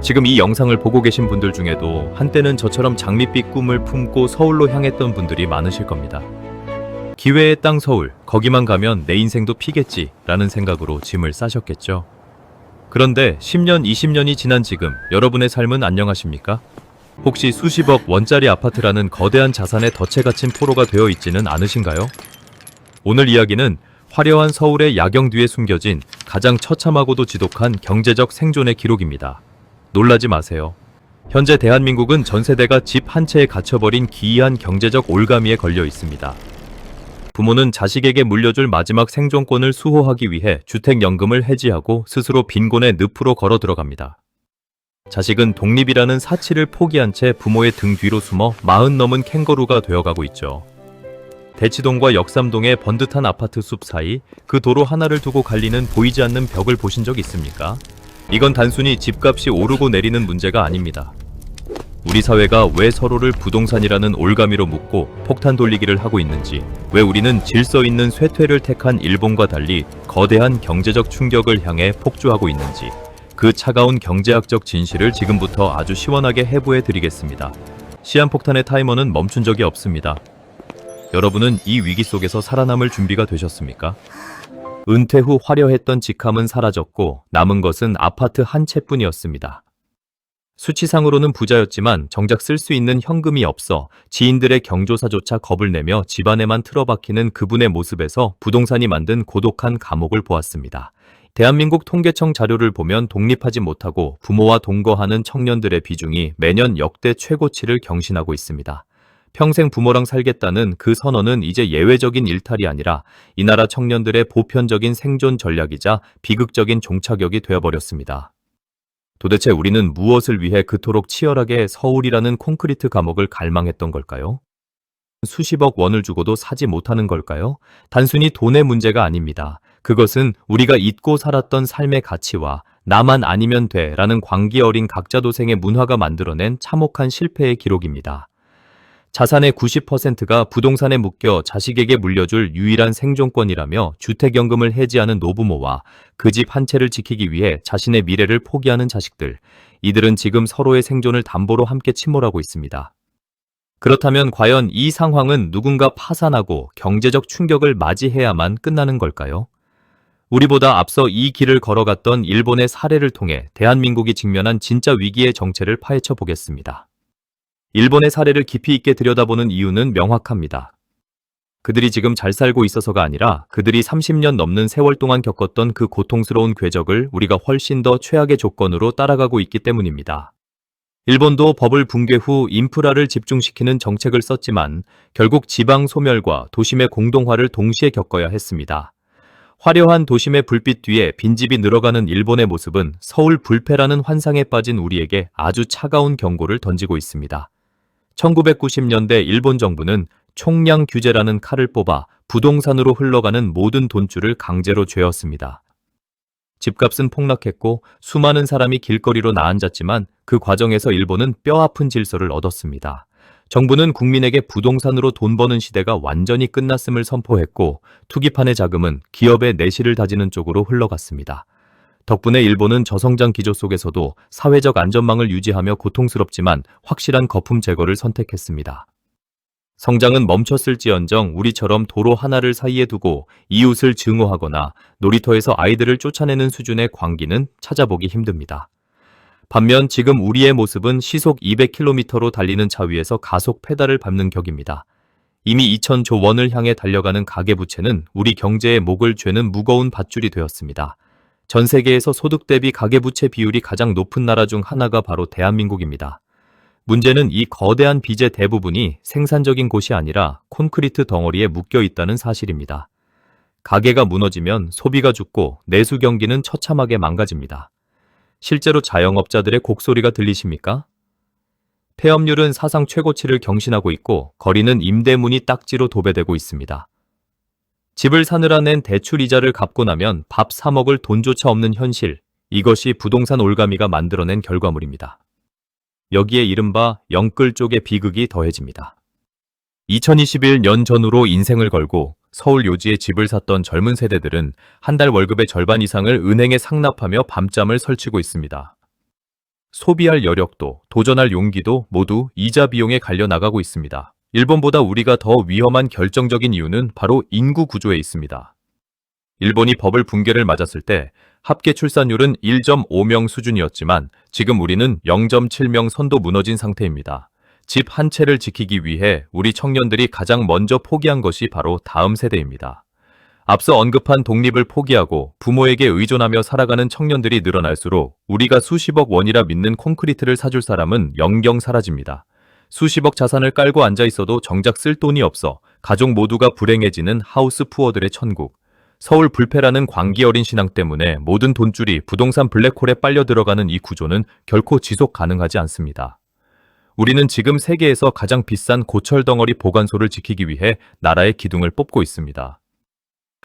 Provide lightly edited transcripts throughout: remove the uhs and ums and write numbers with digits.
지금 이 영상을 보고 계신 분들 중에도 한때는 저처럼 장밋빛 꿈을 품고 서울로 향했던 분들이 많으실 겁니다. 기회의 땅 서울, 거기만 가면 내 인생도 피겠지 라는 생각으로 짐을 싸셨겠죠. 그런데 10년, 20년이 지난 지금 여러분의 삶은 안녕하십니까? 혹시 수십억 원짜리 아파트라는 거대한 자산에 덫에 갇힌 포로가 되어 있지는 않으신가요? 오늘 이야기는 화려한 서울의 야경 뒤에 숨겨진 가장 처참하고도 지독한 경제적 생존의 기록입니다. 놀라지 마세요. 현재 대한민국은 전 세대가 집 한 채에 갇혀버린 기이한 경제적 올가미에 걸려 있습니다. 부모는 자식에게 물려줄 마지막 생존권을 수호하기 위해 주택연금을 해지하고 스스로 빈곤의 늪으로 걸어 들어갑니다. 자식은 독립이라는 사치를 포기한 채 부모의 등 뒤로 숨어 40 넘은 캥거루가 되어가고 있죠. 대치동과 역삼동의 번듯한 아파트 숲 사이 그 도로 하나를 두고 갈리는 보이지 않는 벽을 보신 적 있습니까? 이건 단순히 집값이 오르고 내리는 문제가 아닙니다. 우리 사회가 왜 서로를 부동산이라는 올가미로 묶고 폭탄 돌리기를 하고 있는지, 왜 우리는 질서 있는 쇠퇴를 택한 일본과 달리 거대한 경제적 충격을 향해 폭주하고 있는지, 그 차가운 경제학적 진실을 지금부터 아주 시원하게 해부해 드리겠습니다. 시한폭탄의 타이머는 멈춘 적이 없습니다. 여러분은 이 위기 속에서 살아남을 준비가 되셨습니까? 은퇴 후 화려했던 직함은 사라졌고 남은 것은 아파트 한 채뿐이었습니다. 수치상으로는 부자였지만 정작 쓸 수 있는 현금이 없어 지인들의 경조사조차 겁을 내며 집안에만 틀어박히는 그분의 모습에서 부동산이 만든 고독한 감옥을 보았습니다. 대한민국 통계청 자료를 보면 독립하지 못하고 부모와 동거하는 청년들의 비중이 매년 역대 최고치를 경신하고 있습니다. 평생 부모랑 살겠다는 그 선언은 이제 예외적인 일탈이 아니라 이 나라 청년들의 보편적인 생존 전략이자 비극적인 종착역이 되어버렸습니다. 도대체 우리는 무엇을 위해 그토록 치열하게 서울이라는 콘크리트 감옥을 갈망했던 걸까요? 수십억 원을 주고도 사지 못하는 걸까요? 단순히 돈의 문제가 아닙니다. 그것은 우리가 잊고 살았던 삶의 가치와 나만 아니면 돼 라는 광기 어린 각자도생의 문화가 만들어낸 참혹한 실패의 기록입니다. 자산의 90%가 부동산에 묶여 자식에게 물려줄 유일한 생존권이라며 주택연금을 해지하는 노부모와 그 집 한 채를 지키기 위해 자신의 미래를 포기하는 자식들, 이들은 지금 서로의 생존을 담보로 함께 침몰하고 있습니다. 그렇다면 과연 이 상황은 누군가 파산하고 경제적 충격을 맞이해야만 끝나는 걸까요? 우리보다 앞서 이 길을 걸어갔던 일본의 사례를 통해 대한민국이 직면한 진짜 위기의 정체를 파헤쳐 보겠습니다. 일본의 사례를 깊이 있게 들여다보는 이유는 명확합니다. 그들이 지금 잘 살고 있어서가 아니라 그들이 30년 넘는 세월 동안 겪었던 그 고통스러운 궤적을 우리가 훨씬 더 최악의 조건으로 따라가고 있기 때문입니다. 일본도 버블 붕괴 후 인프라를 집중시키는 정책을 썼지만 결국 지방 소멸과 도심의 공동화를 동시에 겪어야 했습니다. 화려한 도심의 불빛 뒤에 빈집이 늘어가는 일본의 모습은 서울 불패라는 환상에 빠진 우리에게 아주 차가운 경고를 던지고 있습니다. 1990년대 일본 정부는 총량 규제라는 칼을 뽑아 부동산으로 흘러가는 모든 돈줄을 강제로 죄었습니다. 집값은 폭락했고 수많은 사람이 길거리로 나앉았지만 그 과정에서 일본은 뼈아픈 질서를 얻었습니다. 정부는 국민에게 부동산으로 돈 버는 시대가 완전히 끝났음을 선포했고 투기판의 자금은 기업의 내실을 다지는 쪽으로 흘러갔습니다. 덕분에 일본은 저성장 기조 속에서도 사회적 안전망을 유지하며 고통스럽지만 확실한 거품 제거를 선택했습니다. 성장은 멈췄을지언정 우리처럼 도로 하나를 사이에 두고 이웃을 증오하거나 놀이터에서 아이들을 쫓아내는 수준의 광기는 찾아보기 힘듭니다. 반면 지금 우리의 모습은 시속 200km로 달리는 차 위에서 가속 페달을 밟는 격입니다. 이미 2,000조 원을 향해 달려가는 가계부채는 우리 경제의 목을 죄는 무거운 밧줄이 되었습니다. 전 세계에서 소득 대비 가계부채 비율이 가장 높은 나라 중 하나가 바로 대한민국입니다. 문제는 이 거대한 빚의 대부분이 생산적인 곳이 아니라 콘크리트 덩어리에 묶여 있다는 사실입니다. 가계가 무너지면 소비가 죽고 내수 경기는 처참하게 망가집니다. 실제로 자영업자들의 곡소리가 들리십니까? 폐업률은 사상 최고치를 경신하고 있고 거리는 임대문이 딱지로 도배되고 있습니다. 집을 사느라 낸 대출 이자를 갚고 나면 밥 사 먹을 돈조차 없는 현실, 이것이 부동산 올가미가 만들어낸 결과물입니다. 여기에 이른바 영끌 쪽의 비극이 더해집니다. 2021년 전후로 인생을 걸고 서울 요지에 집을 샀던 젊은 세대들은 한 달 월급의 절반 이상을 은행에 상납하며 밤잠을 설치고 있습니다. 소비할 여력도, 도전할 용기도 모두 이자 비용에 갈려 나가고 있습니다. 일본보다 우리가 더 위험한 결정적인 이유는 바로 인구 구조에 있습니다. 일본이 버블 붕괴를 맞았을 때 합계 출산율은 1.5명 수준이었지만 지금 우리는 0.7명 선도 무너진 상태입니다. 집 한 채를 지키기 위해 우리 청년들이 가장 먼저 포기한 것이 바로 다음 세대입니다. 앞서 언급한 독립을 포기하고 부모에게 의존하며 살아가는 청년들이 늘어날수록 우리가 수십억 원이라 믿는 콘크리트를 사줄 사람은 영영 사라집니다. 수십억 자산을 깔고 앉아 있어도 정작 쓸 돈이 없어 가족 모두가 불행해지는 하우스 푸어들의 천국. 서울 불패라는 광기 어린 신앙 때문에 모든 돈줄이 부동산 블랙홀에 빨려 들어가는 이 구조는 결코 지속 가능하지 않습니다. 우리는 지금 세계에서 가장 비싼 고철 덩어리 보관소를 지키기 위해 나라의 기둥을 뽑고 있습니다.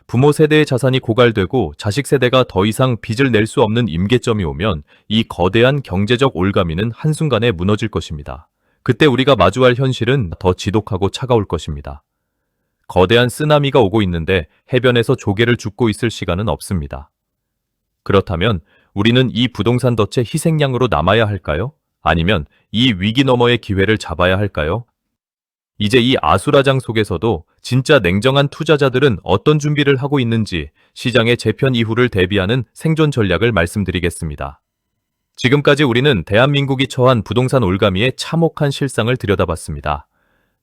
부모 세대의 자산이 고갈되고 자식 세대가 더 이상 빚을 낼 수 없는 임계점이 오면 이 거대한 경제적 올가미는 한순간에 무너질 것입니다. 그때 우리가 마주할 현실은 더 지독하고 차가울 것입니다. 거대한 쓰나미가 오고 있는데 해변에서 조개를 줍고 있을 시간은 없습니다. 그렇다면 우리는 이 부동산 덫의 희생양으로 남아야 할까요? 아니면 이 위기 너머의 기회를 잡아야 할까요? 이제 이 아수라장 속에서도 진짜 냉정한 투자자들은 어떤 준비를 하고 있는지 시장의 재편 이후를 대비하는 생존 전략을 말씀드리겠습니다. 지금까지 우리는 대한민국이 처한 부동산 올가미의 참혹한 실상을 들여다봤습니다.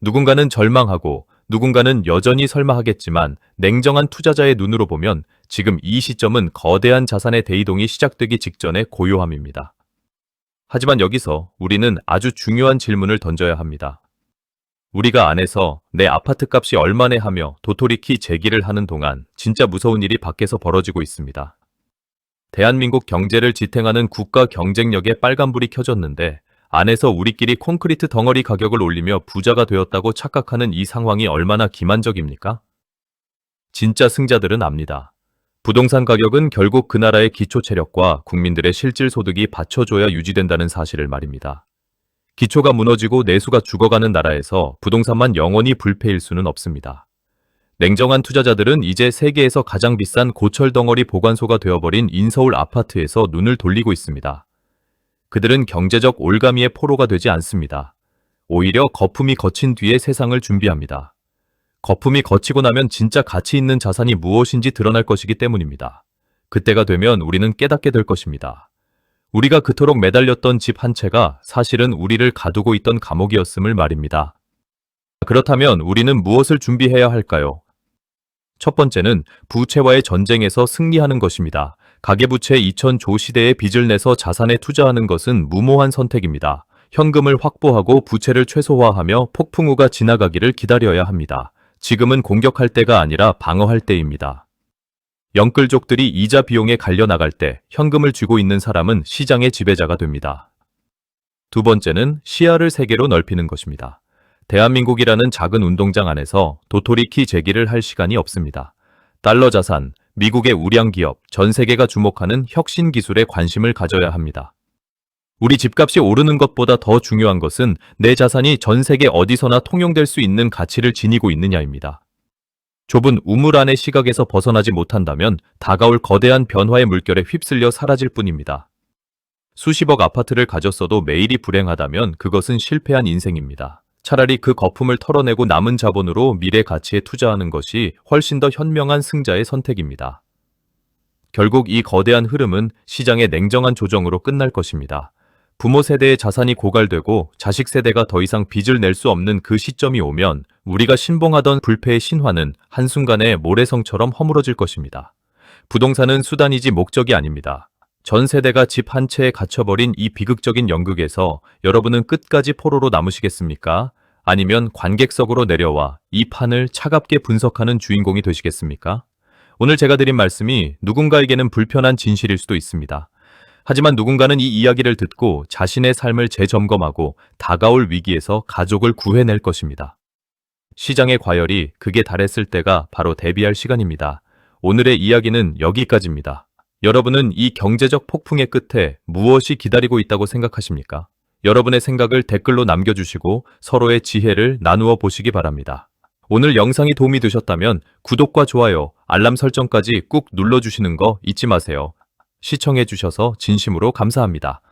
누군가는 절망하고 누군가는 여전히 설마하겠지만 냉정한 투자자의 눈으로 보면 지금 이 시점은 거대한 자산의 대이동이 시작되기 직전의 고요함입니다. 하지만 여기서 우리는 아주 중요한 질문을 던져야 합니다. 우리가 안에서 내 아파트 값이 얼마네 하며 도토리키 제기를 하는 동안 진짜 무서운 일이 밖에서 벌어지고 있습니다. 대한민국 경제를 지탱하는 국가 경쟁력에 빨간불이 켜졌는데 안에서 우리끼리 콘크리트 덩어리 가격을 올리며 부자가 되었다고 착각하는 이 상황이 얼마나 기만적입니까? 진짜 승자들은 압니다. 부동산 가격은 결국 그 나라의 기초 체력과 국민들의 실질 소득이 받쳐줘야 유지된다는 사실을 말입니다. 기초가 무너지고 내수가 죽어가는 나라에서 부동산만 영원히 불패일 수는 없습니다. 냉정한 투자자들은 이제 세계에서 가장 비싼 고철 덩어리 보관소가 되어버린 인서울 아파트에서 눈을 돌리고 있습니다. 그들은 경제적 올가미의 포로가 되지 않습니다. 오히려 거품이 거친 뒤에 세상을 준비합니다. 거품이 거치고 나면 진짜 가치 있는 자산이 무엇인지 드러날 것이기 때문입니다. 그때가 되면 우리는 깨닫게 될 것입니다. 우리가 그토록 매달렸던 집 한 채가 사실은 우리를 가두고 있던 감옥이었음을 말입니다. 그렇다면 우리는 무엇을 준비해야 할까요? 첫 번째는 부채와의 전쟁에서 승리하는 것입니다. 가계부채 2000조 시대에 빚을 내서 자산에 투자하는 것은 무모한 선택입니다. 현금을 확보하고 부채를 최소화하며 폭풍우가 지나가기를 기다려야 합니다. 지금은 공격할 때가 아니라 방어할 때입니다. 영끌족들이 이자 비용에 갈려 나갈 때 현금을 쥐고 있는 사람은 시장의 지배자가 됩니다. 두 번째는 시야를 세계로 넓히는 것입니다. 대한민국이라는 작은 운동장 안에서 도토리키 제기를 할 시간이 없습니다. 달러 자산, 미국의 우량 기업, 전 세계가 주목하는 혁신 기술에 관심을 가져야 합니다. 우리 집값이 오르는 것보다 더 중요한 것은 내 자산이 전 세계 어디서나 통용될 수 있는 가치를 지니고 있느냐입니다. 좁은 우물 안의 시각에서 벗어나지 못한다면 다가올 거대한 변화의 물결에 휩쓸려 사라질 뿐입니다. 수십억 아파트를 가졌어도 매일이 불행하다면 그것은 실패한 인생입니다. 차라리 그 거품을 털어내고 남은 자본으로 미래 가치에 투자하는 것이 훨씬 더 현명한 승자의 선택입니다. 결국 이 거대한 흐름은 시장의 냉정한 조정으로 끝날 것입니다. 부모 세대의 자산이 고갈되고 자식 세대가 더 이상 빚을 낼 수 없는 그 시점이 오면 우리가 신봉하던 불패의 신화는 한순간에 모래성처럼 허물어질 것입니다. 부동산은 수단이지 목적이 아닙니다. 전 세대가 집 한 채에 갇혀버린 이 비극적인 연극에서 여러분은 끝까지 포로로 남으시겠습니까? 아니면 관객석으로 내려와 이 판을 차갑게 분석하는 주인공이 되시겠습니까? 오늘 제가 드린 말씀이 누군가에게는 불편한 진실일 수도 있습니다. 하지만 누군가는 이 이야기를 듣고 자신의 삶을 재점검하고 다가올 위기에서 가족을 구해낼 것입니다. 시장의 과열이 극에 달했을 때가 바로 대비할 시간입니다. 오늘의 이야기는 여기까지입니다. 여러분은 이 경제적 폭풍의 끝에 무엇이 기다리고 있다고 생각하십니까? 여러분의 생각을 댓글로 남겨주시고 서로의 지혜를 나누어 보시기 바랍니다. 오늘 영상이 도움이 되셨다면 구독과 좋아요, 알람 설정까지 꾹 눌러주시는 거 잊지 마세요. 시청해주셔서 진심으로 감사합니다.